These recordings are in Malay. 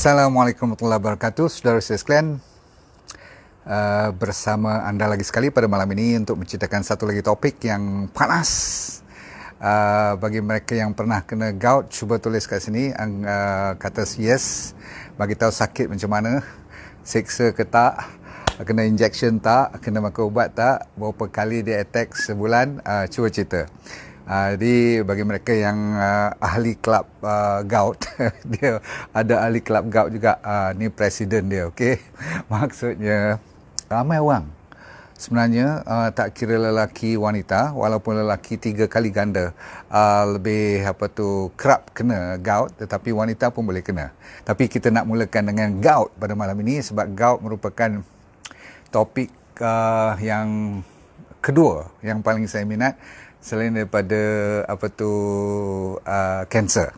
Assalamualaikum warahmatullahi wabarakatuh, saudara saya sekalian. Bersama anda lagi sekali pada malam ini untuk menceritakan satu lagi topik yang panas. Bagi mereka yang pernah kena gout, cuba tulis kat sini kata yes, bagi tahu sakit macam mana, seksa ke tak, kena injection tak, kena makan ubat tak, berapa kali dia attack sebulan, cuba cerita. Jadi bagi mereka yang ahli kelab gout, dia ada ahli kelab gout juga, ni presiden dia, okey. Maksudnya ramai orang sebenarnya, tak kira lelaki wanita, walaupun lelaki 3 kali ganda lebih kerap kena gout, tetapi wanita pun boleh kena. Tapi kita nak mulakan dengan gout pada malam ini sebab gout merupakan topik yang kedua yang paling saya minat selain daripada kanser,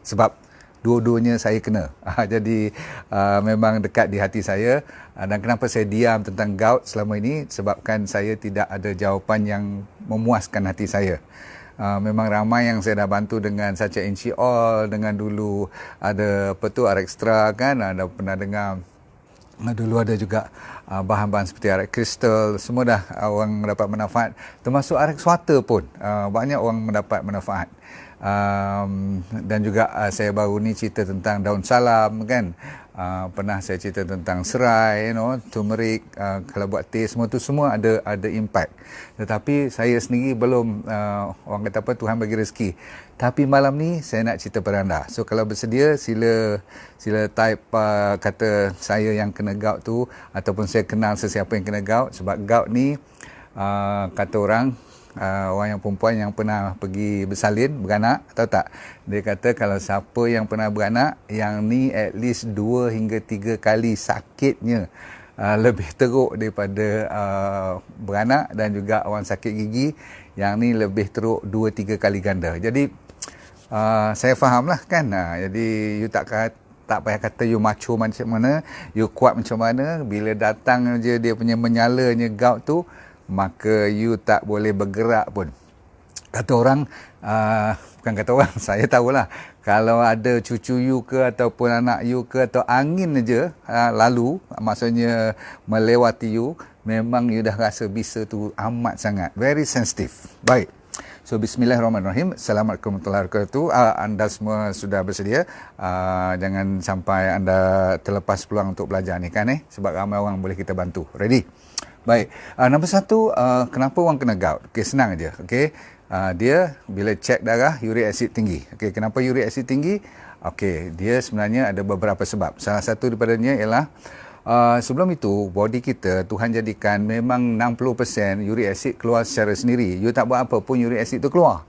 sebab dua-duanya saya kena. Jadi memang dekat di hati saya. Dan kenapa saya diam tentang gout selama ini, sebabkan saya tidak ada jawapan yang memuaskan hati saya. Memang ramai yang saya dah bantu dengan Sacha Inchi Oil, dengan dulu ada Arextra kan, ada pernah dengar. Dulu ada juga bahan-bahan seperti Arex Crystal, semua dah orang mendapat manfaat, termasuk Arex Water pun banyak orang mendapat manfaat. Dan juga saya baru ni cerita tentang daun salam kan, pernah saya cerita tentang serai, turmeric, kalau buat teh, semua tu semua ada impact. Tetapi saya sendiri belum, orang kata Tuhan bagi rezeki. Tapi malam ni saya nak cerita pada anda. So kalau bersedia sila type kata saya yang kena gout tu, ataupun saya kenal sesiapa yang kena gout. Sebab gout ni kata orang yang perempuan yang pernah pergi bersalin, beranak, tahu tak? Dia kata kalau siapa yang pernah beranak, yang ni at least 2 hingga 3 kali sakitnya lebih teruk daripada beranak, dan juga orang sakit gigi, yang ni lebih teruk 2-3 kali ganda. Jadi saya fahamlah kan. Jadi you tak payah kata you macho macam mana, you kuat macam mana, bila datang je dia punya menyalanya gout tu, maka you tak boleh bergerak pun. Kata orang, bukan kata orang, saya tahulah, kalau ada cucu you ke ataupun anak you ke, atau angin aja lalu, maksudnya melewati you, memang you dah rasa bisa tu amat sangat, very sensitive. Baik. So bismillahirrahmanirrahim. Assalamualaikum warahmatullahi wabarakatuh. Anda semua sudah bersedia? Jangan sampai anda terlepas peluang untuk belajar ni kan, sebab ramai orang boleh kita bantu. Ready? Baik. Nombor 1, kenapa orang kena gout? Okey, senang aja. Okey. Dia bila cek darah, uric acid tinggi. Okey, kenapa uric acid tinggi? Okey, dia sebenarnya ada beberapa sebab. Salah satu daripadanya ialah sebelum itu, body kita Tuhan jadikan memang 60% uric acid keluar secara sendiri. You tak buat apa pun uric acid tu keluar.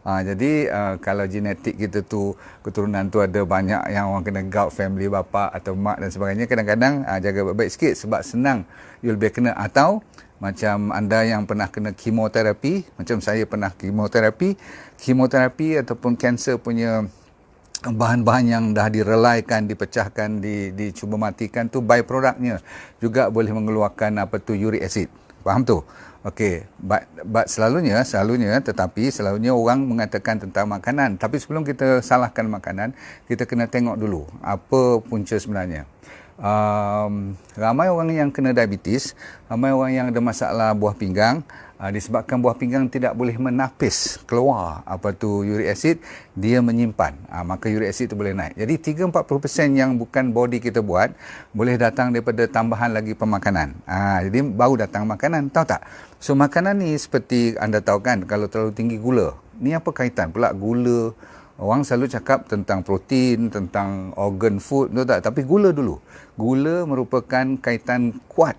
Jadi kalau genetik kita tu, keturunan tu ada banyak yang orang kena gout, family bapa atau mak dan sebagainya, kadang-kadang jaga baik-baik sikit sebab senang you lebih kena. Atau macam anda yang pernah kena kemoterapi, macam saya pernah kemoterapi ataupun kanser punya bahan-bahan yang dah direlaikan, dipecahkan, dicuba matikan tu, byproductnya juga boleh mengeluarkan uric acid. Faham tu? Okey, but selalunya orang mengatakan tentang makanan. Tapi sebelum kita salahkan makanan, kita kena tengok dulu apa punca sebenarnya. Ramai orang yang kena diabetes, ramai orang yang ada masalah buah pinggang, disebabkan buah pinggang tidak boleh menapis keluar uric acid, dia menyimpan, maka uric acid itu boleh naik. Jadi 3-40% yang bukan body kita buat boleh datang daripada tambahan lagi pemakanan. Jadi baru datang makanan, tahu tak? So makanan ni seperti anda tahu kan, kalau terlalu tinggi gula, ni apa kaitan pula gula? Orang selalu cakap tentang protein, tentang organ food, tahu tak? Tapi gula dulu. Gula merupakan kaitan kuat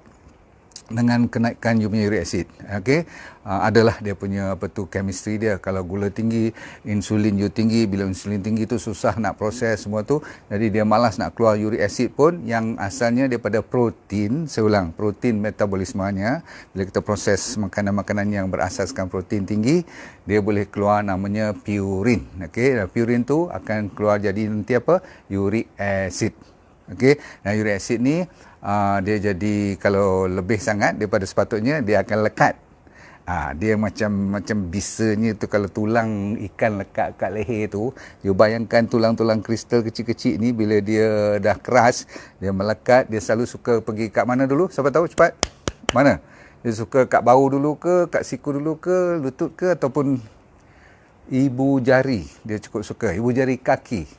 dengan kenaikan you punya uric acid. Okey, adalah dia punya chemistry dia. Kalau gula tinggi, insulin you tinggi. Bila insulin tinggi tu susah nak proses semua tu, jadi dia malas nak keluar uric acid pun, yang asalnya daripada protein. Saya ulang, protein metabolismenya, bila kita proses makanan-makanan yang berasaskan protein tinggi, dia boleh keluar namanya purin. Okey, purin tu akan keluar jadi nanti uric acid. Okey, uric acid ni dia jadi kalau lebih sangat daripada sepatutnya, dia akan lekat Dia macam bisanya tu, kalau tulang ikan lekat kat leher tu, you bayangkan tulang-tulang kristal kecil-kecil ni bila dia dah keras, dia melekat, dia selalu suka pergi kat mana dulu? Siapa tahu cepat? Mana? Dia suka kat bahu dulu ke, kat siku dulu ke, lutut ke, ataupun ibu jari. Dia cukup suka ibu jari kaki.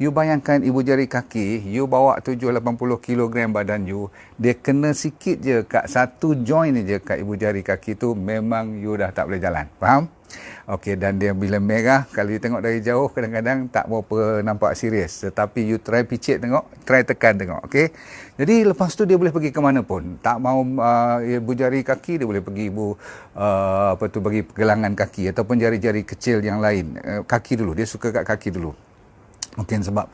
You bayangkan ibu jari kaki, you bawa 70-80 kilogram badan you, dia kena sikit je kat satu joint je kat ibu jari kaki tu, memang you dah tak boleh jalan. Faham? Okey, dan dia bila merah, kalau you tengok dari jauh, kadang-kadang tak berapa nampak serius. Tetapi you try picit tengok, try tekan tengok. Okey? Jadi lepas tu dia boleh pergi ke mana pun. Tak mau ibu jari kaki, dia boleh pergi bagi pergelangan kaki ataupun jari-jari kecil yang lain. Kaki dulu, dia suka kat kaki dulu. Mungkin sebab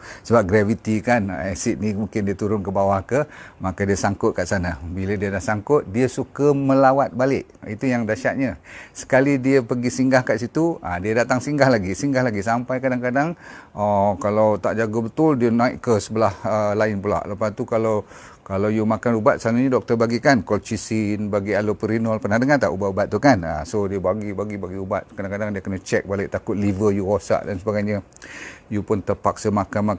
gravity kan, asid ni mungkin dia turun ke bawah ke, maka dia sangkut kat sana. Bila dia dah sangkut, dia suka melawat balik. Itu yang dahsyatnya. Sekali dia pergi singgah kat situ, dia datang singgah lagi sampai kadang-kadang kalau tak jaga betul, dia naik ke sebelah lain pula. Lepas tu kalau you makan ubat, selalunya doktor bagikan colchicine, bagi allopurinol. Pernah dengar tak ubat-ubat tu kan? So dia bagi ubat. Kadang-kadang dia kena check balik, takut liver you rosak dan sebagainya. You pun terpaksa makan.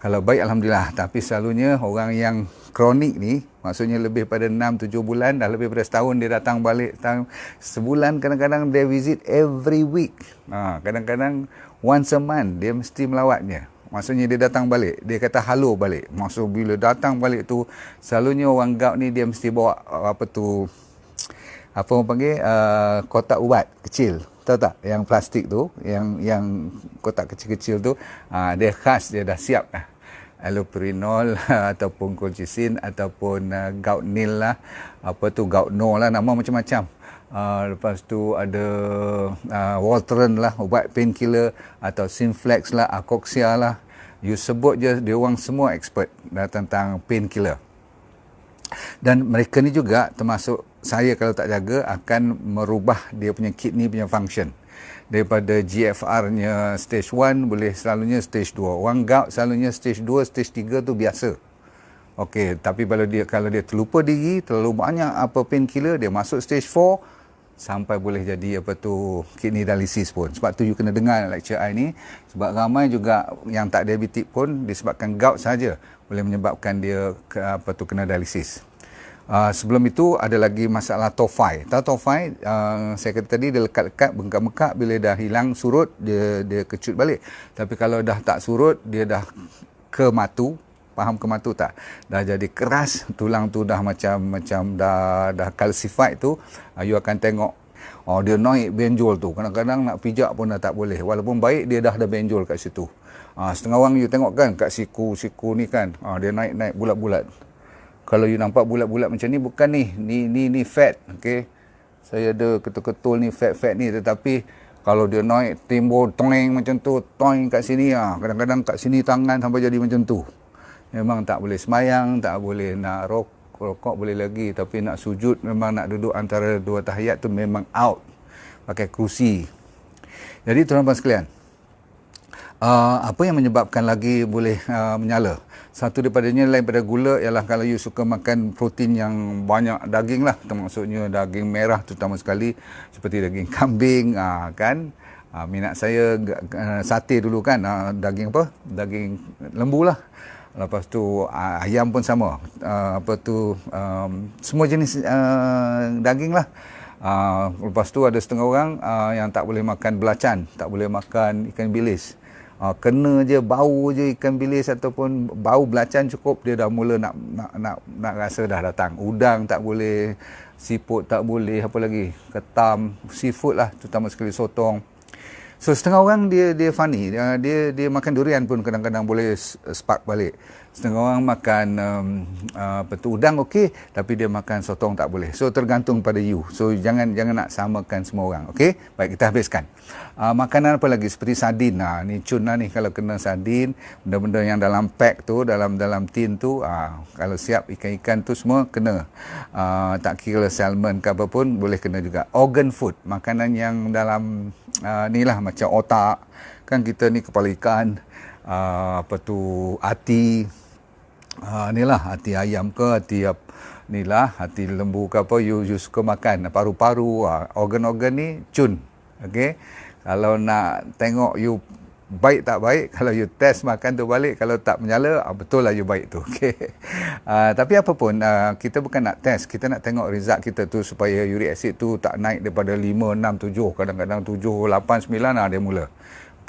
Kalau baik, Alhamdulillah. Tapi selalunya orang yang kronik ni, maksudnya lebih pada 6-7 bulan, dah lebih pada setahun, dia datang balik. Sebulan kadang-kadang dia visit every week. Kadang-kadang once a month, dia mesti melawatnya. Maksudnya dia datang balik, dia kata halo balik. Maksud bila datang balik tu, selalunya orang gout ni dia mesti bawa apa orang panggil, kotak ubat kecil. Tahu tak? Yang plastik tu, yang kotak kecil-kecil tu, dia khas, dia dah siap dah. Allopurinol ataupun colchicine ataupun gout nil lah, gout no lah, nama macam-macam. Lepas tu ada Voltaren lah, ubat painkiller, atau Synflex lah, Akoxia lah. You sebut je, dia orang semua expert tentang painkiller. Dan mereka ni juga termasuk saya, kalau tak jaga, akan merubah dia punya kidney punya function. Daripada GFR-nya stage 1 boleh selalunya stage 2. Orang gout selalunya stage 2, stage 3 tu biasa. Okey, tapi kalau dia terlupa diri, terlalu banyak painkiller, dia masuk stage 4, sampai boleh jadi kidney dialysis pun. Sebab tu you kena dengar lecture I ni, sebab ramai juga yang tak diabetik pun disebabkan gout saja boleh menyebabkan dia kena dialysis. Sebelum itu ada lagi masalah tophi. Tahu tophi? Saya kata tadi, dia lekat-lekat, bengkak-bengkak, bila dah hilang surut, dia kecut balik. Tapi kalau dah tak surut, dia dah ke matu. Faham ke matu tak? Dah jadi keras, tulang tu dah macam dah calcified tu, you akan tengok dia naik benjol tu. Kadang-kadang nak pijak pun dah tak boleh. Walaupun baik, dia dah ada benjol kat situ. Setengah orang you tengok kan, kat siku ni kan, dia naik bulat-bulat. Kalau you nampak bulat-bulat macam ni, bukan ni fat. Okay? Saya ada ketul-ketul ni, fat ni, tetapi kalau dia naik timbul toing macam tu, toing kat sini, kadang-kadang kat sini tangan sampai jadi macam tu. Memang tak boleh semayang, tak boleh nak rokok boleh lagi, tapi nak sujud, memang nak duduk antara dua tahiyat tu memang out, pakai kerusi. Jadi tuan-tuan sekalian, apa yang menyebabkan lagi boleh menyala? Satu daripadanya, lain pada gula, ialah kalau you suka makan protein yang banyak daging lah, termasuknya daging merah terutama sekali, seperti daging kambing, kan. Minat saya sate dulu kan, daging lembu lah. Lepas tu ayam pun sama, semua jenis daging lah. Lepas tu ada setengah orang yang tak boleh makan belacan, tak boleh makan ikan bilis. Kena je bau je ikan bilis ataupun bau belacan cukup, dia dah mula nak rasa dah datang. Udang tak boleh, siput tak boleh, apa lagi, ketam, seafood lah, terutama sekali sotong. So setengah orang dia funny, dia makan durian pun kadang-kadang boleh spark balik. Setengah orang makan udang okey, tapi dia makan sotong tak boleh. So tergantung pada you. So jangan nak samakan semua orang. Okey, baik, kita habiskan. Makanan apa lagi, seperti sardin. Ni cun lah ni, kalau kena sardin, benda-benda yang dalam pack tu, dalam tin tu, kalau siap ikan-ikan tu semua kena. Tak kira salmon ke apa pun boleh kena juga. Organ food, makanan yang dalam ni lah, macam otak kan, kita ni kepala ikan, hati, ni lah, hati ayam ke, hati ni lah hati lembu ke apa, you suka makan paru-paru, organ-organ ni cun. Okey, kalau nak tengok you baik tak baik, kalau you test makan tu balik, kalau tak menyala, betul lah you baik tu. Okey. Tapi apa pun, kita bukan nak test, kita nak tengok result kita tu supaya uric acid tu tak naik daripada 5, 6, 7, kadang-kadang 7, 8, 9 dia mula.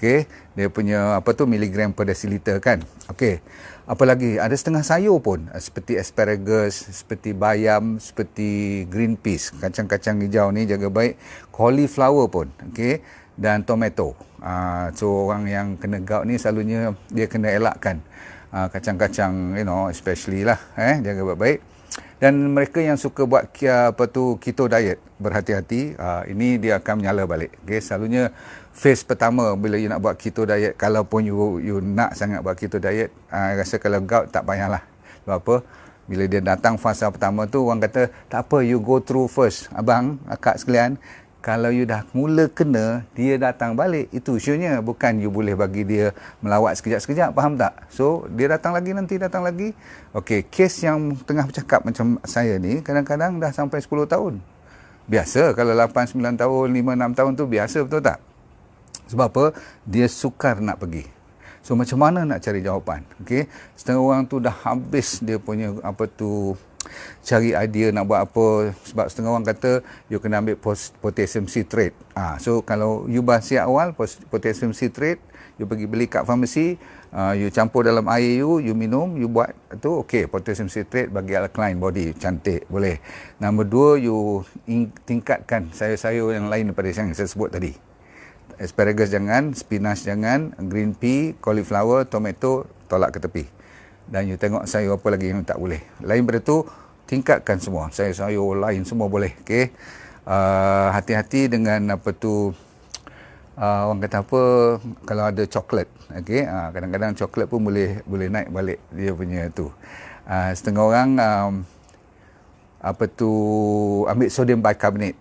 Okey, dia punya miligram per desiliter kan. Okey. Apa lagi? Ada setengah sayur pun, seperti asparagus, seperti bayam, seperti green peas, kacang-kacang hijau ni jaga baik, cauliflower pun. Okey, dan tomato. So orang yang kena gout ni selalunya dia kena elakkan kacang-kacang, especially lah, jaga baik-baik. Dan mereka yang suka buat keto diet, berhati-hati, ini dia akan menyala balik. Okay, selalunya phase pertama bila you nak buat keto diet, kalaupun you nak sangat buat keto diet, rasa kalau gout tak payahlah. Sebab apa? Bila dia datang fasa pertama tu, orang kata, tak apa, you go through first. Abang, akak sekalian, kalau you dah mula kena, dia datang balik. Itu isunya. Bukan you boleh bagi dia melawat sekejap-sekejap. Faham tak? So, dia datang lagi, nanti datang lagi. Okey, kes yang tengah bercakap macam saya ni, kadang-kadang dah sampai 10 tahun. Biasa, kalau 8, 9 tahun, 5, 6 tahun tu biasa, betul tak? Sebab apa? Dia sukar nak pergi. So, macam mana nak cari jawapan? Okey, setengah orang tu dah habis dia punya cari idea nak buat apa, sebab setengah orang kata you kena ambil potassium citrate. So kalau you siap awal potassium citrate, you pergi beli kat farmasi, you campur dalam air you minum, you buat tu okey, potassium citrate bagi alkaline body, cantik, boleh. Nombor 2, you tingkatkan sayur-sayur yang lain daripada yang saya sebut tadi. Asparagus jangan, spinach jangan, green pea, cauliflower, tomato tolak ke tepi. Dan you tengok sayur apa lagi yang tak boleh. Lain daripada tu, tingkatkan semua. Sayur-sayur lain semua boleh. Okay? Hati-hati dengan orang kata apa, kalau ada coklat. Okay? Kadang-kadang coklat pun boleh naik balik dia punya tu. Setengah orang ambil sodium bicarbonate.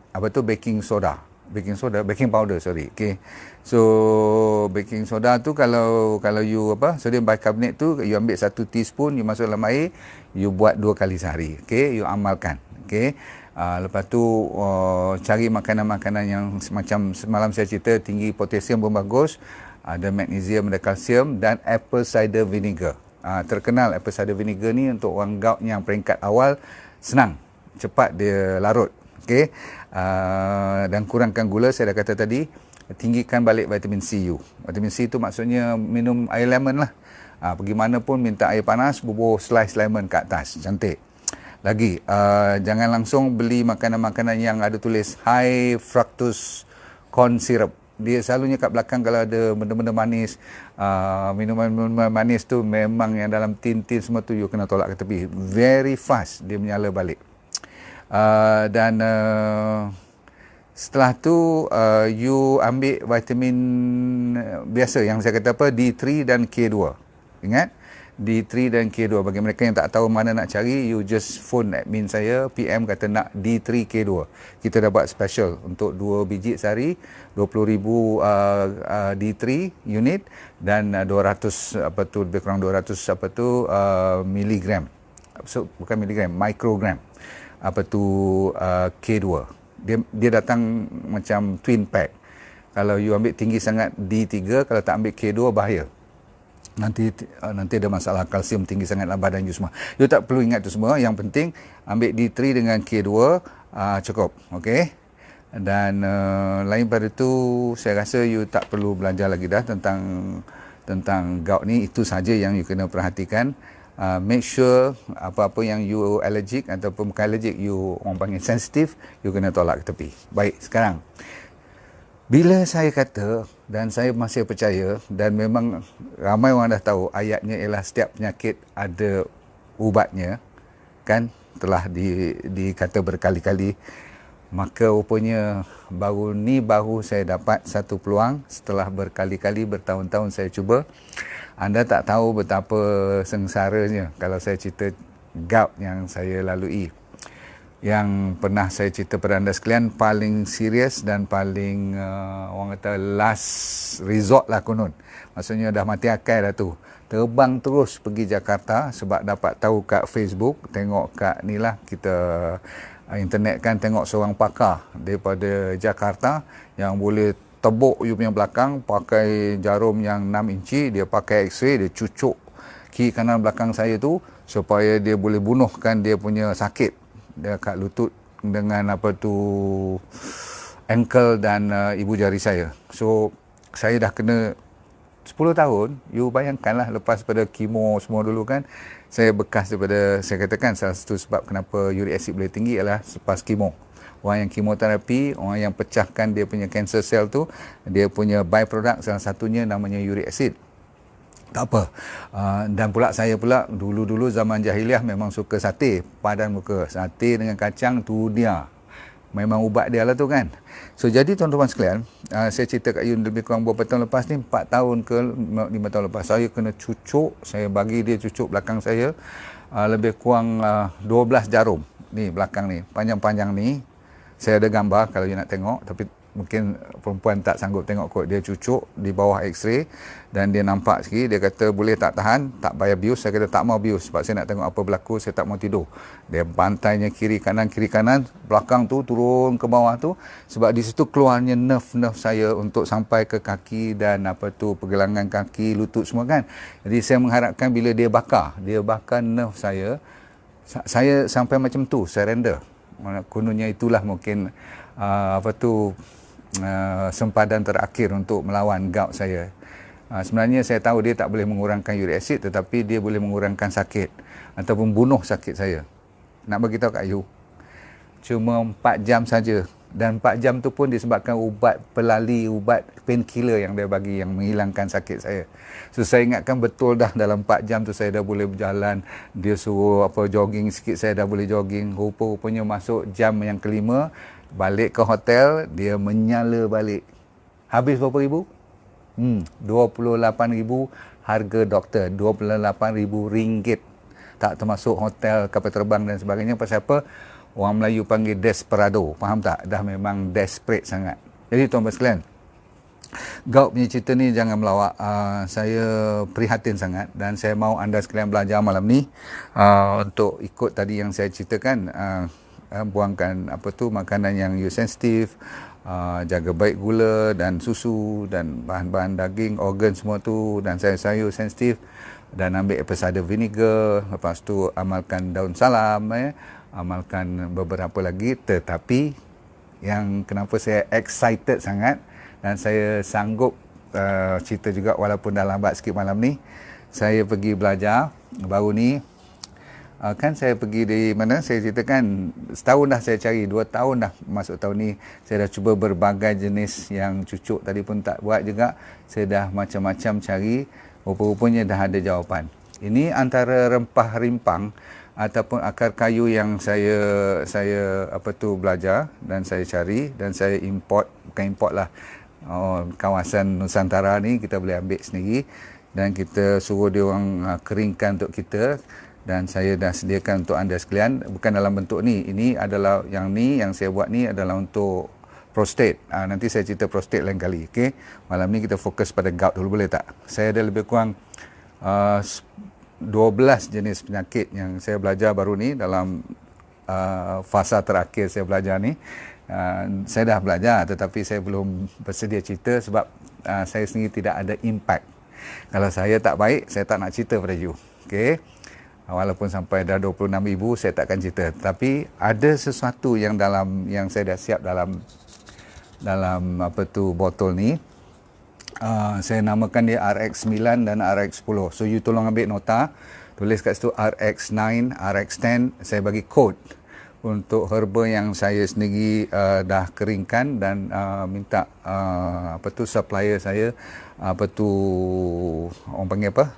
Baking powder, sorry. Okay. So baking soda tu kalau you sodium bicarbonate tu you ambil 1 teaspoon, you masuk dalam air, you buat 2 kali sehari. Okey, you amalkan. Okey. Lepas tu cari makanan-makanan yang macam semalam saya cerita, tinggi potasium pun bagus, ada magnesium, ada kalsium, dan apple cider vinegar. Terkenal apple cider vinegar ni untuk orang gout yang peringkat awal, senang, cepat dia larut. Okey. Dan kurangkan gula, saya dah kata tadi. Tinggikan balik vitamin C you. Vitamin C tu maksudnya minum air lemon lah. Pergi mana pun minta air panas, bubur slice lemon kat atas. Cantik. Lagi, jangan langsung beli makanan-makanan yang ada tulis high fructose corn syrup. Dia selalunya kat belakang kalau ada benda-benda manis, minuman-minuman manis tu memang yang dalam tin-tin semua tu you kena tolak ke tepi. Very fast dia menyala balik. Setelah tu you ambil vitamin biasa yang saya kata D3 dan K2. Ingat, D3 dan K2. Bagi mereka yang tak tahu mana nak cari, you just phone admin saya, PM kata nak D3 K2. Kita dah buat special untuk 2 biji sehari, 20,000 D3 unit dan 200 lebih kurang 200 miligram. So, bukan miligram, mikrogram. K2. Dia datang macam twin pack. Kalau you ambil tinggi sangat D3, kalau tak ambil K2 bahaya. Nanti ada masalah kalsium tinggi sangat dalam badan you semua. You tak perlu ingat tu semua. Yang penting ambil D3 dengan K2 cukup. Okey. Dan lain pada tu saya rasa you tak perlu belajar lagi dah tentang gout ni. Itu saja yang you kena perhatikan. Make sure apa-apa yang you allergic ataupun bukan allergic, you orang panggil sensitif, you kena tolak ke tepi. Baik, sekarang bila saya kata, dan saya masih percaya, dan memang ramai orang dah tahu ayatnya ialah setiap penyakit ada ubatnya, kan, telah dikata berkali-kali, maka rupanya baru saya dapat satu peluang setelah berkali-kali bertahun-tahun saya cuba. Anda tak tahu betapa sengsaranya kalau saya cerita gout yang saya lalui. Yang pernah saya cerita pada anda sekalian, paling serius dan paling orang kata last resort lah konon. Maksudnya dah mati akal dah tu. terbang terus pergi Jakarta sebab dapat tahu kat Facebook, tengok kat ni lah kita internet kan, tengok seorang pakar daripada Jakarta yang boleh tebuk you punya belakang pakai jarum yang 6 inci, dia pakai X-ray, dia cucuk kiri kanan belakang saya tu supaya dia boleh bunuhkan dia punya sakit dia kat lutut dengan apa tu ankle dan ibu jari saya. So saya dah kena 10 tahun, you bayangkanlah lepas pada kemo semua dulu kan, saya bekas daripada, saya katakan salah satu sebab kenapa uric acid boleh tinggi adalah selepas kemo. Orang yang kemoterapi, orang yang pecahkan dia punya cancer cell tu, dia punya byproduct salah satunya namanya uric acid. Tak apa. Dan pula saya pula dulu-dulu zaman jahiliah memang suka sate, padan muka. Sate dengan kacang tu dia. Memang ubat dia lah tu kan. So jadi tuan-tuan sekalian, saya cerita kat you lebih kurang beberapa tahun lepas ni, 4 tahun ke 5 tahun lepas, saya kena cucuk, saya bagi dia cucuk belakang saya, lebih kurang 12 jarum. Ni belakang ni, panjang-panjang ni. Saya ada gambar kalau you nak tengok, tapi mungkin perempuan tak sanggup tengok kot. Dia cucuk di bawah X-ray dan dia nampak sikit, dia kata boleh tak tahan, tak payah bius. Saya kata tak mau bius sebab saya nak tengok apa berlaku, saya tak mau tidur. Dia bantainya kiri kanan, belakang tu turun ke bawah tu, sebab di situ keluarnya nerve saya untuk sampai ke kaki dan apa tu pergelangan kaki, lutut semua kan. Jadi saya mengharapkan bila dia bakar nerve saya sampai macam tu, surrender. Kononnya itulah mungkin sempadan terakhir untuk melawan gout saya. Sebenarnya saya tahu dia tak boleh mengurangkan uric acid, tetapi dia boleh mengurangkan sakit ataupun bunuh sakit saya. Nak bagi tahu kat you, cuma 4 jam saja, dan 4 jam tu pun disebabkan ubat pelali, ubat painkiller yang dia bagi yang menghilangkan sakit saya. So saya ingatkan betul dah dalam 4 jam tu saya dah boleh berjalan. Dia suruh jogging sikit, saya dah boleh jogging. Rupa-rupanya masuk jam yang kelima, balik ke hotel, dia menyala balik. Habis berapa ribu? 28,000 harga doktor, 28,000 ringgit. Tak termasuk hotel, kapal terbang dan sebagainya. Pasal apa? Orang Melayu panggil desperado. Faham tak? Dah memang desperate sangat. Jadi tuan-tuan sekalian, gout punya cerita ni jangan melawak. Saya prihatin sangat dan saya mahu anda sekalian belajar malam ni untuk ikut tadi yang saya ceritakan. Buangkan makanan yang you sensitif, jaga baik gula dan susu dan bahan-bahan daging, organ semua tu, dan sayur-sayur sensitif, dan ambil apple cider vinegar. Lepas tu amalkan daun salam, amalkan beberapa lagi. Tetapi yang kenapa saya excited sangat dan saya sanggup cerita juga walaupun dah lambat sikit malam ni, saya pergi belajar baru ni. Kan saya pergi di mana, saya ceritakan setahun dah saya cari, 2 tahun dah masuk tahun ni, saya dah cuba berbagai jenis yang cucuk tadi pun tak buat juga. Saya dah macam-macam cari, rupa-rupanya dah ada jawapan. Ini antara rempah rimpang ataupun akar kayu yang saya belajar dan saya cari dan saya import, bukan import lah, kawasan Nusantara ni kita boleh ambil sendiri dan kita suruh dia orang keringkan untuk kita. Dan saya dah sediakan untuk anda sekalian, bukan dalam bentuk ni. Ini adalah yang saya buat ni adalah untuk prostate. Nanti saya cerita prostate lain kali. Okay? Malam ni kita fokus pada gout dulu, boleh tak? Saya ada lebih kurang 12 jenis penyakit yang saya belajar baru ni dalam fasa terakhir saya belajar ni. Saya dah belajar tetapi saya belum bersedia cerita sebab saya sendiri tidak ada impact. Kalau saya tak baik, saya tak nak cerita pada you. Okay? Walaupun sampai dah 26,000 saya takkan cerita, tapi ada sesuatu yang saya dah siap dalam botol ni. Saya namakan dia RX9 dan RX10. So you tolong ambil nota, tulis kat situ RX9, RX10. Saya bagi kod untuk herba yang saya sendiri dah keringkan dan minta supplier saya orang panggil apa?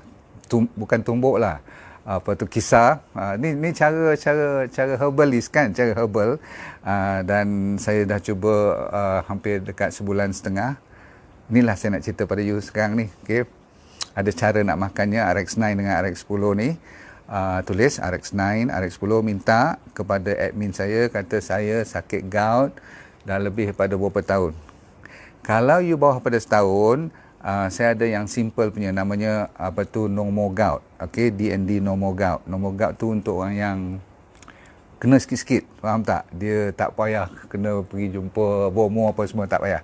Bukan tumbuk lah. Kisar. Ni cara herbalist kan, cara herbal. Dan saya dah cuba hampir dekat sebulan setengah. Inilah saya nak cerita pada you sekarang ni. Okay. Ada cara nak makannya RX9 dengan RX10 ni. Tulis RX9, RX10, minta kepada admin saya, kata saya sakit gout dah lebih daripada beberapa tahun. Kalau you bawah pada setahun, saya ada yang simple punya, namanya apa tu, no more gout. Okey, D&D no more gout. No more gout tu untuk orang yang kena sikit-sikit, faham tak? Dia tak payah kena pergi jumpa bomo apa semua, tak payah.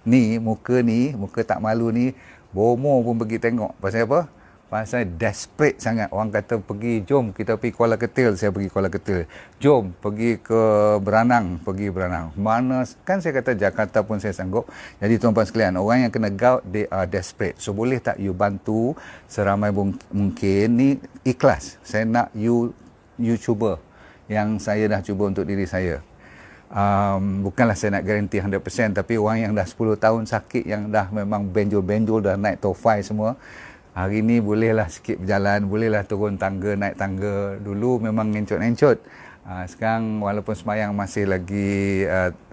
Ni, muka tak malu ni, bomo pun pergi tengok. Pasal apa? Pasal desperate sangat. Orang kata pergi, jom kita pergi Kuala Ketil, saya pergi Kuala Ketil. Jom pergi ke Beranang, pergi Beranang. Mana, kan saya kata Jakarta pun saya sanggup. Jadi tuan-tuan sekalian, orang yang kena gout, they are desperate. So boleh tak you bantu seramai mungkin, ni ikhlas. Saya nak you cuba yang saya dah cuba untuk diri saya. Bukanlah saya nak garanti 100%, tapi orang yang dah 10 tahun sakit, yang dah memang benjol-benjol, dah naik top 5 semua, hari ni bolehlah sikit berjalan, bolehlah turun tangga, naik tangga. Dulu memang ngencot-ngencot. Sekarang walaupun semayang masih lagi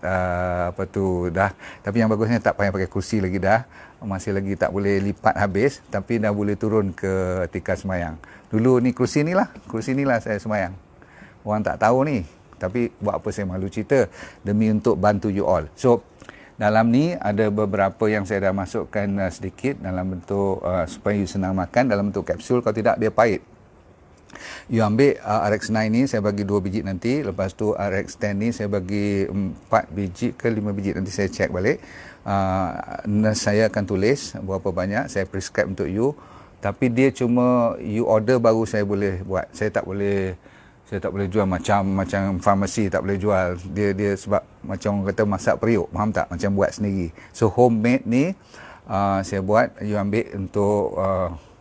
apa tu dah, tapi yang bagusnya tak payah pakai kursi lagi dah. Masih lagi tak boleh lipat habis, tapi dah boleh turun ke tikar semayang. Dulu ni kursi ni lah saya semayang. Orang tak tahu ni, tapi buat apa saya malu cerita, demi untuk bantu you all. So dalam ni ada beberapa yang saya dah masukkan sedikit dalam bentuk supaya you senang makan, dalam bentuk kapsul. Kalau tidak dia pahit. You ambil RX9 ni, saya bagi 2 biji nanti. Lepas tu RX10 ni saya bagi 4 biji ke 5 biji, nanti saya check balik. Nurse saya akan tulis berapa banyak, saya prescribe untuk you. Tapi dia cuma you order baru saya boleh buat. Saya tak boleh jual macam farmasi, tak boleh jual. Dia sebab macam orang kata masak periuk, faham tak? Macam buat sendiri. So homemade ni saya buat, you ambil untuk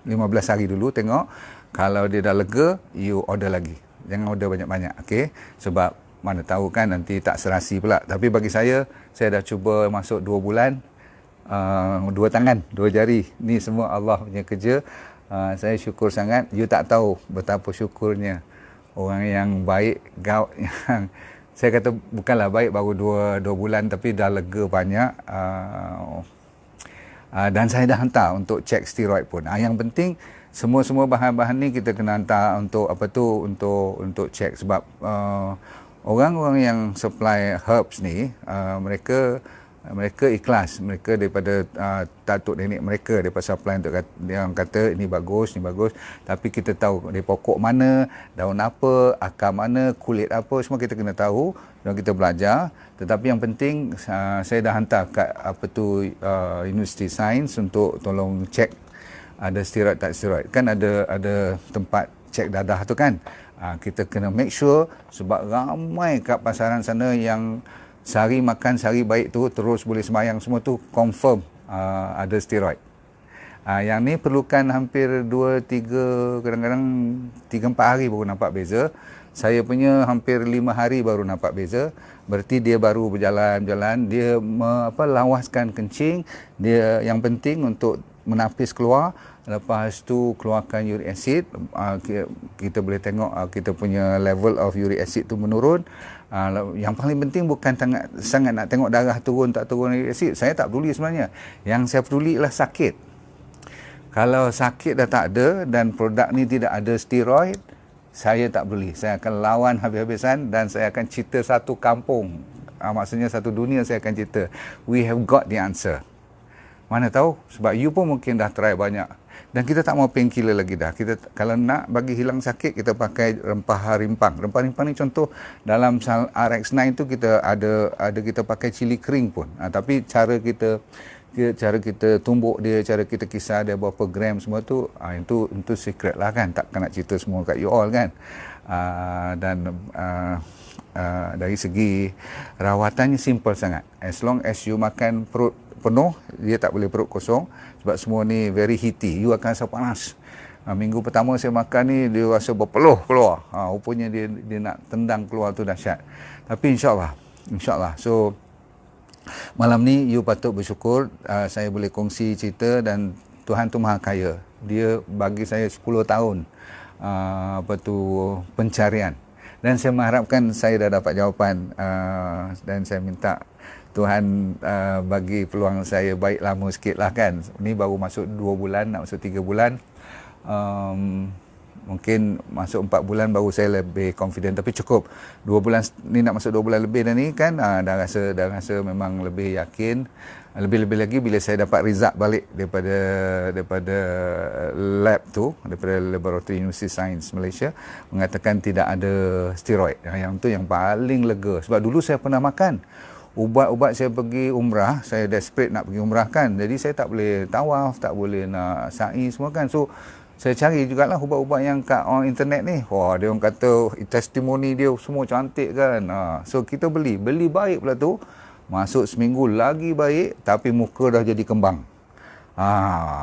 15 hari dulu, tengok. Kalau dia dah lega, you order lagi. Jangan order banyak-banyak, okey? Sebab mana tahu kan nanti tak serasi pula. Tapi bagi saya dah cuba masuk 2 bulan, 2 tangan, 2 jari. Ni semua Allah punya kerja. Saya syukur sangat. You tak tahu betapa syukurnya orang yang baik, gout yang saya kata bukanlah baik baru 2 bulan, tapi dah lega banyak. Dan saya dah hantar untuk cek steroid pun. Yang penting semua bahan-bahan ni kita kena hantar untuk apa tu, untuk cek. Sebab orang-orang yang supply herbs ni, mereka ikhlas, mereka daripada datuk nenek mereka, daripada supply untuk yang kata ini bagus, tapi kita tahu dari pokok mana, daun apa, akar mana, kulit apa, semua kita kena tahu dan kita belajar. Tetapi yang penting saya dah hantar kat apa tu University Science untuk tolong cek ada steroid tak steroid. Kan ada tempat cek dadah tu kan. Kita kena make sure, sebab ramai kat pasaran sana yang sehari makan sehari baik tu, terus boleh sembahyang semua tu, confirm ada steroid. Yang ni perlukan hampir 2-3, kadang-kadang 3-4 hari baru nampak beza. Saya punya hampir 5 hari baru nampak beza. Berarti dia baru berjalan-jalan, dia lawaskan kencing, dia yang penting untuk menapis keluar. Lepas tu keluarkan uric acid, kita boleh tengok kita punya level of uric acid tu menurun. Yang paling penting bukan sangat nak tengok darah turun tak turun uric acid, saya tak peduli sebenarnya. Yang saya peduli ialah sakit. Kalau sakit dah tak ada dan produk ni tidak ada steroid, saya tak peduli. Saya akan lawan habis-habisan dan saya akan cerita satu kampung. Maksudnya satu dunia saya akan cerita. We have got the answer. Mana tahu, sebab you pun mungkin dah try banyak. Dan kita tak mau painkiller lagi dah. Kita kalau nak bagi hilang sakit, kita pakai rempah rimpang. Rempah rimpang ni contoh dalam RX9 tu kita ada kita pakai cili kering pun. Tapi cara kita tumbuk dia, cara kita kisar dia berapa gram semua tu, itu secret lah kan. Takkan nak cerita semua kat you all kan. Dari segi rawatannya simple sangat. As long as you makan perut penuh, dia tak boleh perut kosong, sebab semua ni very heaty, you akan rasa panas. Minggu pertama saya makan ni, dia rasa berpeluh keluar. Rupanya dia nak tendang keluar tu dahsyat. Tapi insyaAllah. So malam ni you patut bersyukur, saya boleh kongsi cerita, dan Tuhan tu maha kaya. Dia bagi saya 10 tahun pencarian, dan saya mengharapkan saya dah dapat jawapan, dan saya minta Tuhan bagi peluang saya baik lama sikit lah kan. Ni baru masuk 2 bulan, nak masuk 3 bulan. Mungkin masuk 4 bulan baru saya lebih confident, tapi cukup 2 bulan ni, nak masuk 2 bulan lebih dah ni kan, dah rasa memang lebih yakin. Lebih-lebih lagi bila saya dapat result balik daripada lab tu, daripada Laboratory University Science Malaysia, mengatakan tidak ada steroid. Yang tu yang paling lega. Sebab dulu saya pernah makan ubat-ubat, saya pergi umrah, saya desperate nak pergi umrah kan, jadi saya tak boleh tawaf, tak boleh nak sa'i semua kan. So saya cari jugalah ubat-ubat yang kat on internet ni. Wah, dia orang kata testimoni dia semua cantik kan. So kita beli baik pula tu. Masuk seminggu lagi baik, tapi muka dah jadi kembang.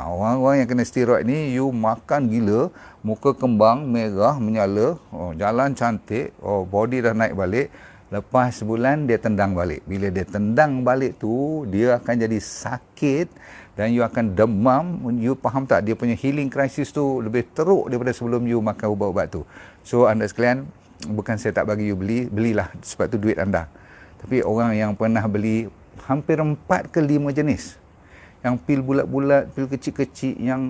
Orang-orang yang kena steroid ni, you makan gila, muka kembang, merah, menyala, jalan cantik, body dah naik balik. Lepas sebulan dia tendang balik. Bila dia tendang balik tu, dia akan jadi sakit dan you akan demam. You faham tak? Dia punya healing crisis tu lebih teruk daripada sebelum you makan ubat-ubat tu. So anda sekalian, bukan saya tak bagi you beli, belilah, sebab tu duit anda. Tapi orang yang pernah beli hampir 4 ke 5 jenis. Yang pil bulat-bulat, pil kecil-kecil yang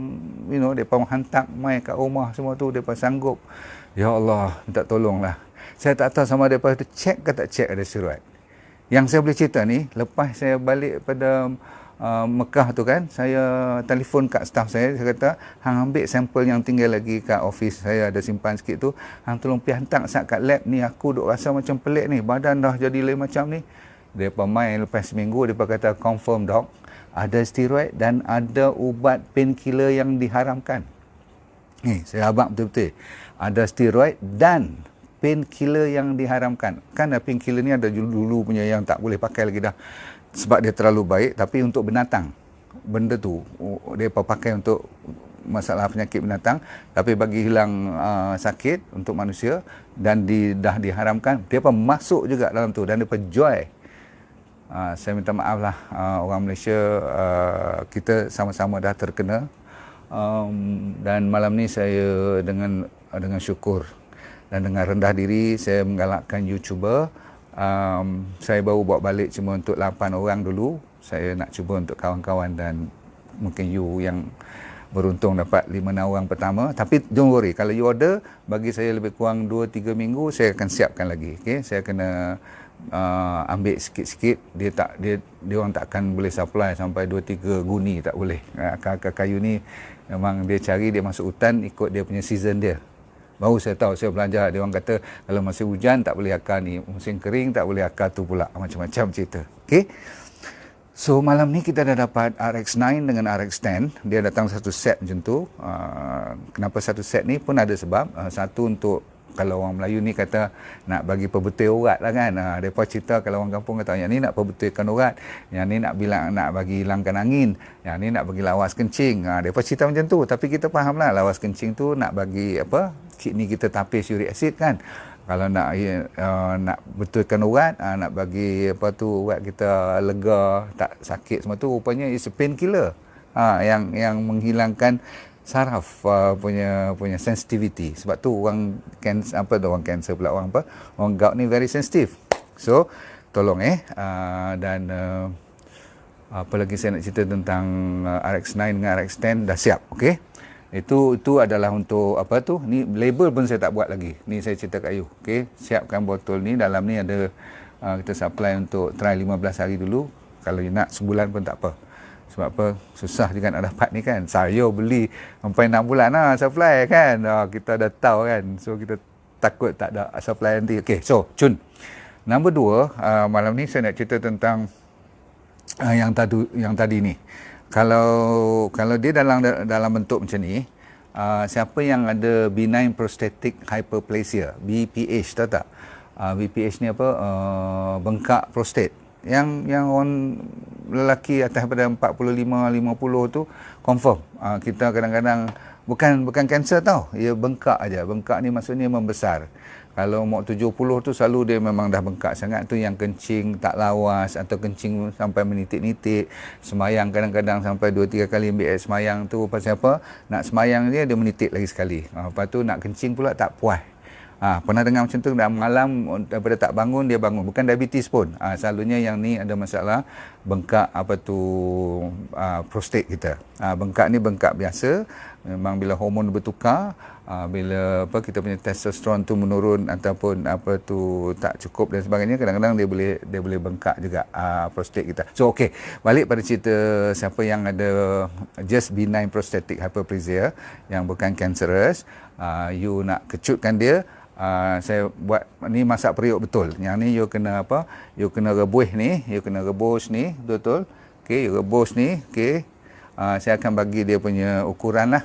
mereka hantar mai kat rumah semua tu, mereka sanggup. Ya Allah, minta tolonglah. Saya tak tahu sama mereka tu cek ke tak cek ada steroid. Yang saya boleh cerita ni, lepas saya balik pada Mekah tu kan, saya telefon kat staff saya kata, hang ambil sampel yang tinggal lagi kat office saya, ada simpan sikit tu, hang tolong pergi hantar sat kat lab ni, aku duk rasa macam pelik ni, badan dah jadi lain macam ni. Depa main lepas seminggu, depa kata confirm dok, ada steroid dan ada ubat painkiller yang diharamkan. Ni saya abang betul-betul, ada steroid dan painkiller yang diharamkan. Kan painkiller ni ada dulu punya yang tak boleh pakai lagi dah, sebab dia terlalu baik. Tapi untuk binatang, benda tu dia pakai untuk masalah penyakit binatang, tapi bagi hilang sakit untuk manusia, dan dah diharamkan, dia masuk juga dalam tu dan dia jual. Saya minta maaf lah, orang Malaysia, kita sama-sama dah terkena, dan malam ni saya dengan syukur dan dengan rendah diri saya menggalakkan YouTuber. Saya baru bawa balik cuma untuk 8 orang dulu. Saya nak cuba untuk kawan-kawan dan mungkin you yang beruntung dapat 5-6 orang pertama. Tapi don't worry, kalau you order, bagi saya lebih kurang 2-3 minggu saya akan siapkan lagi. Okay? Saya kena ambil sikit-sikit. Dia orang tak akan boleh supply sampai 2-3 guni, tak boleh. Akar-akar kayu ni memang dia cari, dia masuk hutan ikut dia punya season dia. Baru saya tahu, saya belajar. Dia orang kata kalau musim hujan tak boleh akar ni, musim kering tak boleh akar tu pula. Macam-macam cerita. Okay? So malam ni kita dah dapat RX9 dengan RX10. Dia datang satu set macam tu. Kenapa satu set ni pun ada sebab. Satu untuk, kalau orang Melayu ni kata nak bagi perbetul urat lah kan. Mereka cerita, kalau orang kampung kata yang ni nak perbetulkan urat, yang ni nak bagi hilangkan angin, yang ni nak bagi lawas kencing. Mereka cerita macam tu. Tapi kita faham lah, lawas kencing tu nak bagi apa, kidney kita tapis uric acid kan. Kalau nak betulkan urat, nak bagi apa tu, urat kita lega, tak sakit semua tu, rupanya is a painkiller. Yang menghilangkan saraf punya sensitivity. Sebab tu orang cancer pula, orang gout ni very sensitive. So tolong dan apa lagi saya nak cerita tentang RX9 dengan RX10 dah siap. Okey, itu adalah untuk apa tu, ni label pun saya tak buat lagi, ni saya cerita kat you. Okey, siapkan botol ni, dalam ni ada kita supply untuk try 15 hari dulu. Kalau you nak sebulan pun tak apa. Sebab apa, susah juga nak dapat ni kan. Saya beli sampai 6 bulan lah supply kan. Kita dah tahu kan. So kita takut tak ada supply nanti. Okay, so Cun, nombor 2, malam ni saya nak cerita tentang yang tadi ni. Kalau dia dalam bentuk macam ni, siapa yang ada benign prostatic hyperplasia, BPH, tahu tak? BPH ni apa? Bengkak prostat. Yang orang lelaki atas pada 45-50 tu confirm. Kita kadang-kadang bukan kanser tau, ia bengkak aja. Bengkak ni maksudnya membesar. Kalau umur 70 tu selalu dia memang dah bengkak sangat, tu yang kencing tak lawas atau kencing sampai menitik-nitik. Semayang kadang-kadang sampai 2-3 kali ambil air semayang tu pasal apa? Nak semayang dia menitik lagi sekali. Lepas tu nak kencing pula tak puas. Pernah dengar macam tu, dalam malam daripada tak bangun dia bangun. Bukan diabetes pun. Selalunya yang ni ada masalah bengkak prostat kita. Bengkak ni bengkak biasa. Memang bila hormon bertukar, bila kita punya testosteron tu menurun ataupun tak cukup dan sebagainya, kadang-kadang dia boleh bengkak juga prostat kita. So okey, balik pada cerita siapa yang ada just benign prostatic hyperplasia yang bukan cancerous, you nak kecutkan dia. Saya buat ni masak periuk betul. Yang ni you kena you kena rebus ni, betul. Okey, you rebus ni, okey. Saya akan bagi dia punya ukuran lah.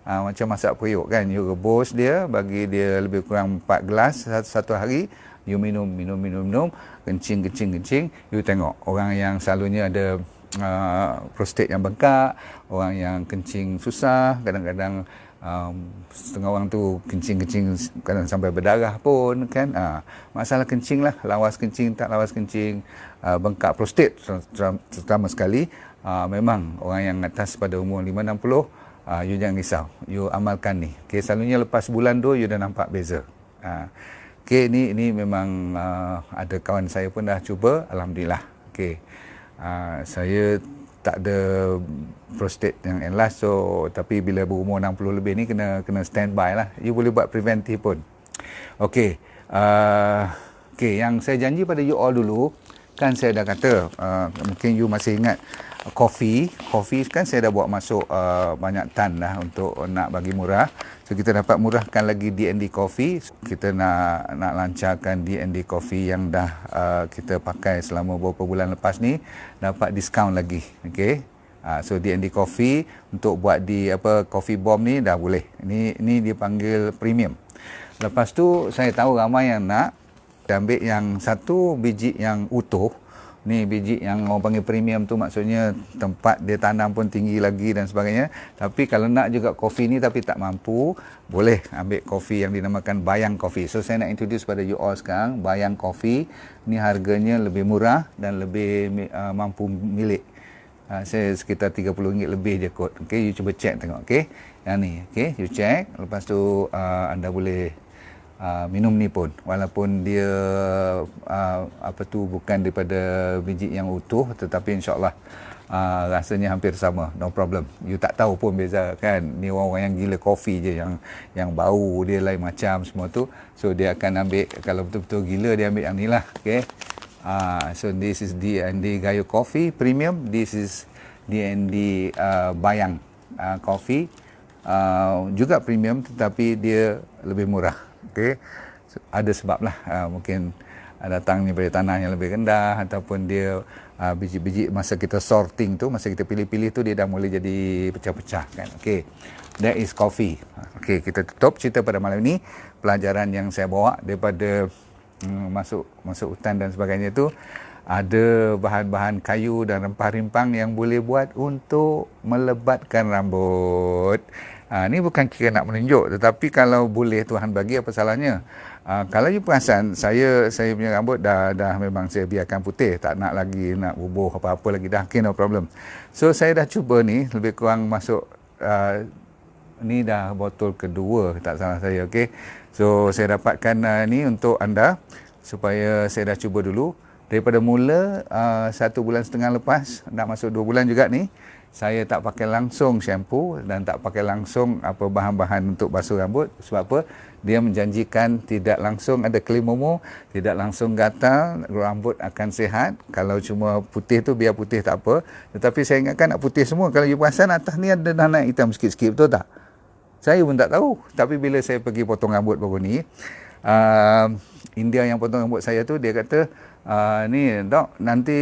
Macam masak periuk kan, you rebus dia, bagi dia lebih kurang 4 gelas satu hari. You minum, kencing. You tengok orang yang selalunya ada prostat yang bengkak, orang yang kencing susah, kadang-kadang setengah orang tu kencing kadang sampai berdarah pun kan. Masalah kencing lah, lawas kencing, tak lawas kencing, bengkak prostat terutama sekali. Memang orang yang atas pada umur 5-60, you jangan risau, you amalkan ni. Okay, selalunya lepas bulan 2 you dah nampak beza. Okay, ni memang ada kawan saya pun dah cuba, alhamdulillah. Okay, saya tak ada prostat yang enlarge, so tapi bila berumur 60 lebih ni kena standby lah. You boleh buat preventif pun. Okey, yang saya janji pada you all dulu kan, saya dah kata mungkin you masih ingat kopi kan saya dah buat masuk banyak tan dah untuk nak bagi murah. So kita dapat murahkan lagi D&D Coffee. Kita nak lancarkan D&D Coffee yang dah kita pakai selama beberapa bulan lepas ni, dapat diskaun lagi. Okey. So D&D Coffee untuk buat di coffee bomb ni dah boleh. Ini dipanggil premium. Lepas tu saya tahu ramai yang nak ambil yang satu biji yang utuh. Ni biji yang orang panggil premium tu, maksudnya tempat dia tanam pun tinggi lagi dan sebagainya. Tapi kalau nak juga kopi ni tapi tak mampu, boleh ambil kopi yang dinamakan Bayang Coffee. So saya nak introduce pada you all sekarang Bayang Coffee. Ni harganya lebih murah dan lebih mampu milik. Saya sekitar RM30 lebih je kot. Okay, you cuba check tengok. Okay, yang ni. Okay, you check. Lepas tu anda boleh minum ni pun, walaupun dia bukan daripada biji yang utuh, tetapi insyaAllah rasanya hampir sama, no problem. You tak tahu pun beza kan. Ni orang-orang yang gila kopi je, yang bau dia lain macam semua tu. So dia akan ambil, kalau betul-betul gila dia ambil yang ni lah. Okay, so this is D&D Gayo Coffee Premium. This is D&D Bayang Coffee, juga premium tetapi dia lebih murah. Okay, so, ada sebab lah, mungkin datang ni dari tanah yang lebih rendah, ataupun dia biji-biji masa kita sorting tu, masa kita pilih-pilih tu, dia dah mulai jadi pecah-pecah kan. Okay, that is coffee. Okay, kita tutup cerita pada malam ni. Pelajaran yang saya bawa daripada masuk hutan dan sebagainya tu, ada bahan-bahan kayu dan rempah-rimpang yang boleh buat untuk melebatkan rambut. Ni bukan kira nak menunjuk, tetapi kalau boleh Tuhan bagi, apa salahnya? Kalau you perasan, saya punya rambut dah memang saya biarkan putih, tak nak lagi nak bubuh apa-apa lagi dah. Okay, no problem. So saya dah cuba ni, lebih kurang masuk ni dah botol kedua tak salah saya. Okay, so saya dapatkan ni untuk anda supaya saya dah cuba dulu. Daripada mula 1 bulan setengah lepas, nak masuk 2 bulan juga ni, saya tak pakai langsung shampoo dan tak pakai langsung bahan-bahan untuk basuh rambut. Sebab apa? Dia menjanjikan tidak langsung ada kelimomo, tidak langsung gatal, rambut akan sihat. Kalau cuma putih tu biar putih tak apa. Tetapi saya ingatkan nak putih semua. Kalau you perasan atas ni ada naik hitam sikit-sikit, betul tak? Saya pun tak tahu. Tapi bila saya pergi potong rambut baru ni, India yang potong rambut saya tu, dia kata, ni dok, nanti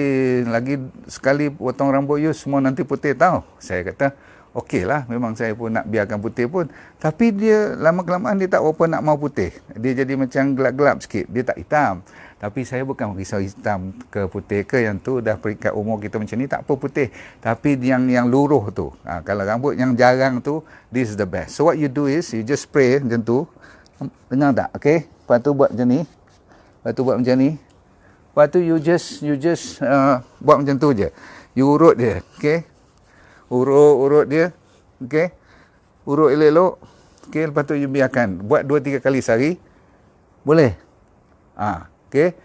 lagi sekali potong rambut you semua nanti putih tau. Saya kata okey lah, memang saya pun nak biarkan putih pun, tapi dia lama-kelamaan dia tak berapa nak mau putih, dia jadi macam gelap-gelap sikit, dia tak hitam. Tapi saya bukan risau hitam ke putih ke, yang tu dah peringkat umur kita macam ni, tak apa putih. Tapi yang luruh tu, kalau rambut yang jarang tu, this is the best. So what you do is you just spray macam tu, dengar tak? Okay, lepas tu buat macam ni, lepas tu you just buat macam tu je. You urut dia, okey. Urut dia, okey. Urut elok-elok. Okey, lepas tu you biarkan buat 2-3 kali sehari. Boleh? Okey.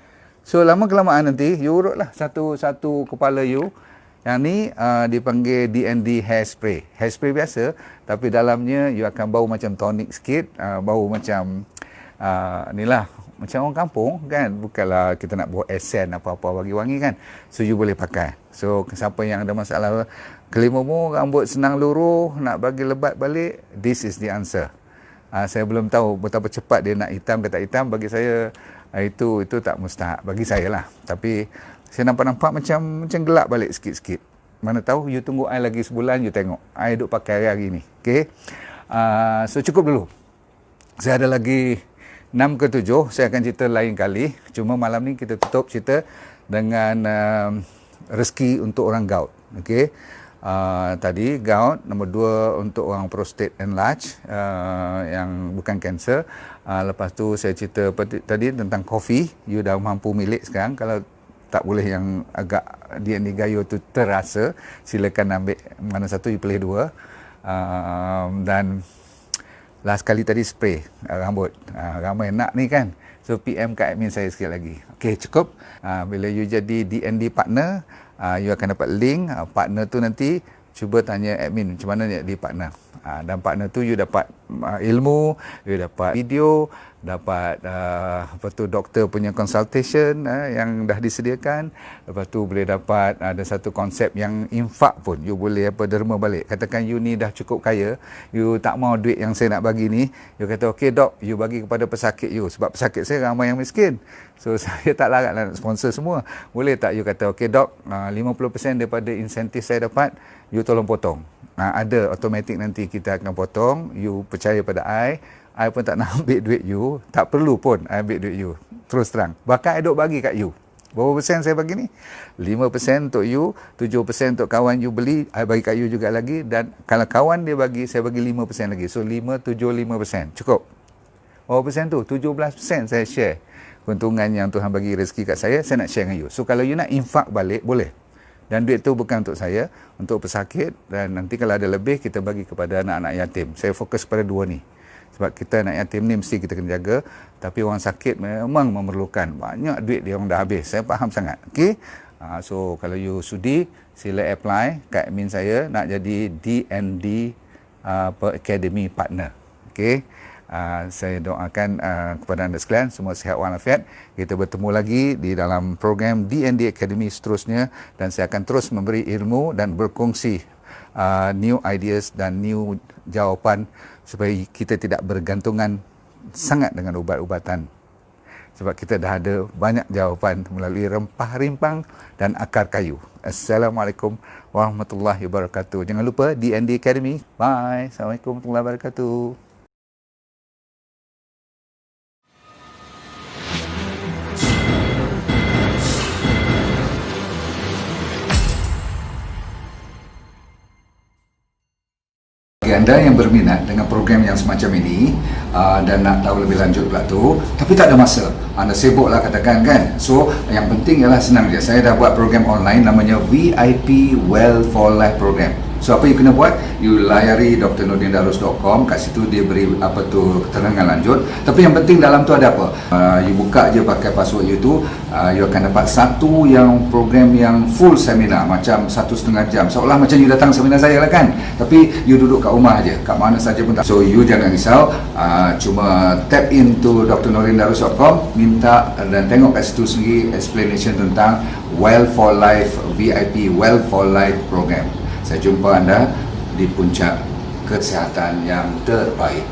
So lama kelamaan nanti you urutlah satu kepala you. Yang ni dipanggil DND Hairspray. Hairspray biasa, tapi dalamnya you akan bau macam tonic sikit, bau macam inilah, macam orang kampung kan. Bukanlah kita nak buat esen apa-apa bagi wangi kan. So you boleh pakai. So siapa yang ada masalah kelimumu, rambut senang luruh, nak bagi lebat balik, this is the answer. Saya belum tahu betapa cepat dia nak hitam ke tak hitam. Bagi saya itu tak mustahak bagi saya lah. Tapi saya nampak macam gelap balik sikit-sikit. Mana tahu you tunggu I lagi sebulan, you tengok I duk pakai hari ni. Okay, so cukup dulu. Saya ada lagi 6 ke 7, saya akan cerita lain kali. Cuma malam ni kita tutup cerita dengan rezeki untuk orang gout. Okay, tadi gout, nombor 2 untuk orang prostate enlarge, yang bukan kanser. Lepas tu saya cerita tadi tentang kopi, you dah mampu milik sekarang. Kalau tak boleh yang agak DND Gayo tu terasa, silakan ambil mana satu, you pilih 2. Dan last kali tadi spray rambut, ramai nak ni kan. So PM kat admin saya sikit lagi. Okay, cukup. Bila you jadi DND partner, you akan dapat link. Partner tu nanti cuba tanya admin macam mana nak jadi partner. Dan partner tu you dapat ilmu, you dapat video, dapat doktor punya consultation yang dah disediakan. Lepas tu boleh dapat ada satu konsep yang infak pun, you boleh derma balik. Katakan you ni dah cukup kaya, you tak mau duit yang saya nak bagi ni, you kata okey dok, you bagi kepada pesakit you, sebab pesakit saya ramai yang miskin. So saya tak larat nak sponsor semua. Boleh tak you kata okey dok, 50% daripada insentif saya dapat, you tolong potong. Ada automatik nanti kita akan potong. You percaya pada I pun tak nak ambil duit you, tak perlu pun I ambil duit you, terus terang. Bahkan I duk bagi kat you. Berapa persen saya bagi ni? 5% untuk you, 7% untuk kawan you beli, I bagi kat you juga lagi. Dan kalau kawan dia bagi, saya bagi 5% lagi. So 5, 7, 5%. Cukup. Berapa persen tu? 17% saya share. Keuntungan yang Tuhan bagi rezeki kat saya nak share dengan you. So kalau you nak infak balik, boleh. Dan duit tu bukan untuk saya, untuk pesakit. Dan nanti kalau ada lebih, kita bagi kepada anak-anak yatim. Saya fokus pada 2 ni. Sebab kita anak yatim ni mesti kita kena jaga. Tapi orang sakit memang memerlukan. Banyak duit dia orang dah habis. Saya faham sangat. Okay? So kalau you sudi, sila apply kat admin saya nak jadi DND Academy Partner. Okay? Saya doakan kepada anda sekalian semua sihat walafiat. Kita bertemu lagi di dalam program DND Academy seterusnya, dan saya akan terus memberi ilmu dan berkongsi new ideas dan new jawapan supaya kita tidak bergantungan sangat dengan ubat-ubatan, sebab kita dah ada banyak jawapan melalui rempah rimpang dan akar kayu. Assalamualaikum warahmatullahi wabarakatuh. Jangan lupa DND Academy. Bye. Assalamualaikum warahmatullahi wabarakatuh. Bagi anda yang berminat dengan program yang semacam ini dan nak tahu lebih lanjut pula tu, tapi tak ada masa, anda sibuk lah katakan kan. So yang penting ialah senang je. Saya dah buat program online namanya VIP Well for Life Program. So apa you kena buat, you layari drnordindarus.com. Kat situ dia beri keterangan lanjut. Tapi yang penting dalam tu ada apa, you buka je pakai password you tu, you akan dapat satu yang program yang full seminar, macam 1.5 jam, seolah macam you datang seminar saya lah kan. Tapi you duduk kat rumah aje, kat mana saja pun tak. So you jangan risau, cuma tap into drnordindarus.com, minta dan tengok kat situ sendiri explanation tentang Well for Life VIP Well for Life Program. Saya jumpa anda di puncak kesihatan yang terbaik.